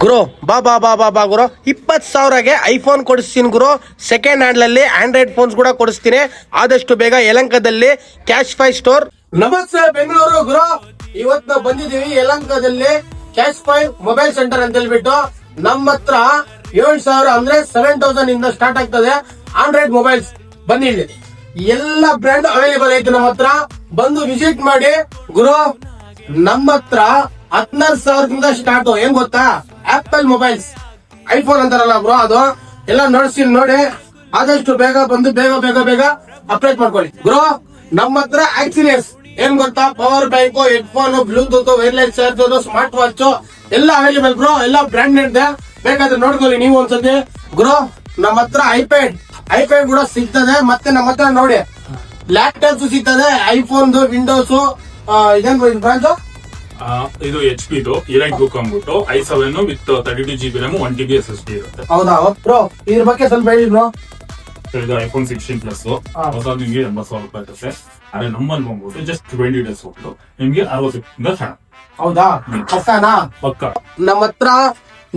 ಗುರು ಬಾ ಗುರು 20,000ಗೆ ಐಫೋನ್ ಕೊಡಿಸ್ತೀನಿ ಗುರು. Second hand ಅಲ್ಲಿ ಆಂಡ್ರಾಯ್ಡ್ ಫೋನ್ಸ್ ಕೂಡ ಕೊಡಿಸ್ತೀನಿ. ಆದಷ್ಟು ಬೇಗ ಯಲಹಂಕದಲ್ಲಿ ಕ್ಯಾಶ್ ಫೈ ಸ್ಟೋರ್. ನಮಸ್ತೆ ಬೆಂಗಳೂರು ಗುರು. ಇವತ್ತು ನಾವು ಬಂದಿದೀವಿ ಯಲಹಂಕದಲ್ಲಿ ಕ್ಯಾಶ್ ಫೈ ಮೊಬೈಲ್ ಸೆಂಟರ್ ಅಂತ ಹೇಳ್ಬಿಟ್ಟು. ನಮ್ಮ ಹತ್ರ 7,000 ಅಂದ್ರೆ 7,000 ಇಂದ ಸ್ಟಾರ್ಟ್ ಆಗ್ತದೆ ಆಂಡ್ರಾಯ್ಡ್ ಮೊಬೈಲ್ಸ್. ಬನ್ನಿ, ಇಲ್ಲಿ ಎಲ್ಲ ಬ್ರ್ಯಾಂಡ್ ಅವೈಲೇಬಲ್ ಐತೆ ನಮ್ಮ ಹತ್ರ. ಬಂದು ವಿಸಿಟ್ ಮಾಡಿ ಗುರು. ನಮ್ಮ ಹತ್ರ 16,000ದಿಂದ ಸ್ಟಾರ್ಟ್. ಏನ್ ಗೊತ್ತಾ, ಆಪಲ್ ಮೊಬೈಲ್ಸ್, ಐಫೋನ್ ಅಂತಾರಲ್ಲ ಬ್ರೋ, ಅದು ಎಲ್ಲ ನೋಡ್ತೀನಿ ನೋಡಿ. ಆದಷ್ಟು ಬೇಗ ಬಂದು ಬೇಗ ಅಪ್ಡೇಟ್ ಮಾಡ್ಕೊಳ್ಳಿ ಬ್ರೋ. ನಮ್ಮ ಹತ್ರ ಆಕ್ಸಿಲಿಯರ್ಸ್ ಏನ್ ಗೊತ್ತಾ, power bank, headphone, Bluetooth, wireless charger, smart watch ಎಲ್ಲ ಅವೈಲೇಬಲ್ ಬ್ರೋ. ಎಲ್ಲ ಬ್ರ್ಯಾಂಡೆಡ್, ಬೇಕಾದ್ರೆ ನೋಡ್ಕೊಳ್ಳಿ ನೀವು ಒಂದ್ಸತಿ ಗುರು. ನಮ್ಮ ಹತ್ರ ಐಪ್ಯಾಡ್ ಕೂಡ ಸಿಗ್ತದೆ. ಮತ್ತೆ ನಮ್ಮ ಹತ್ರ ನೋಡಿ ಲ್ಯಾಪ್ಟಾಪ್ಸ್ ಸಿಗ್ತದೆ, ಐಫೋನ್, ವಿಂಡೋಸ್. ಇದೇನ್ ಬ್ರಾಂಚ್ ಇದು HP ಎಲೈಟ್ ಬುಕ್ ಅಂದ್ಬಿಟ್ಟು i7 with 32 GB RAM 1 TB SSD ಇರುತ್ತೆ. ಹೌದಾ ಬ್ರೋ, ಇದ್ರ ಬಗ್ಗೆ ಸ್ವಲ್ಪ ಹೇಳಿ ಬ್ರೋ. ಇದು iPhone 16 ಪ್ಲಸ್ ಹೊಸ ನಿಮ್ಗೆ 80,000 ರೂಪಾಯಿ ಇರುತ್ತೆ. ಅದೇ ನಂಬರ್ ಬಂದ್ಬಿಟ್ಟು ಜಸ್ಟ್ 20 ಡೇಸ್ ಹೋಗ್ಬಿಟ್ಟು ನಿಮ್ಗೆ 60 ಹಣ. ಹೌದಾ, ಪಕ್ಕಾನಾ? ಪಕ್ಕ. ನಮ್ಮ ಹತ್ರ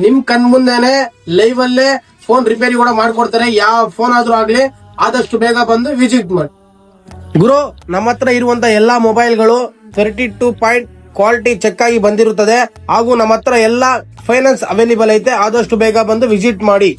ನಿಮ್ ಕಣ್ ಮುಂದೆನೆ ಲೈವ್ ಅಲ್ಲೇ ಫೋನ್ ರಿಪೇರಿ ಕೂಡ ಮಾಡ್ಕೊಡ್ತಾರೆ. ಯಾವ ಫೋನ್ ಆದ್ರೂ ಆಗ್ಲಿ, ಆದಷ್ಟು ಬೇಗ ಬಂದು ವಿಸಿಟ್ ಮಾಡಿ ಗುರು. ನಮ್ಮ ಹತ್ರ ಇರುವಂತ ಎಲ್ಲಾ ಮೊಬೈಲ್ಗಳು 32 ಪಾಯಿಂಟ್ ಕ್ವಾಲಿಟಿ ಚೆಕ್ ಆಗಿ ಬಂದಿರುತ್ತದೆ. ಹಾಗೂ ನಮ್ಮ ಹತ್ರ ಎಲ್ಲಾ ಫೈನಾನ್ಸ್ ಅವೈಲೇಬಲ್ ಐತೆ. ಆದಷ್ಟು ಬೇಗ ಬಂದು ವಿಸಿಟ್ ಮಾಡಿ.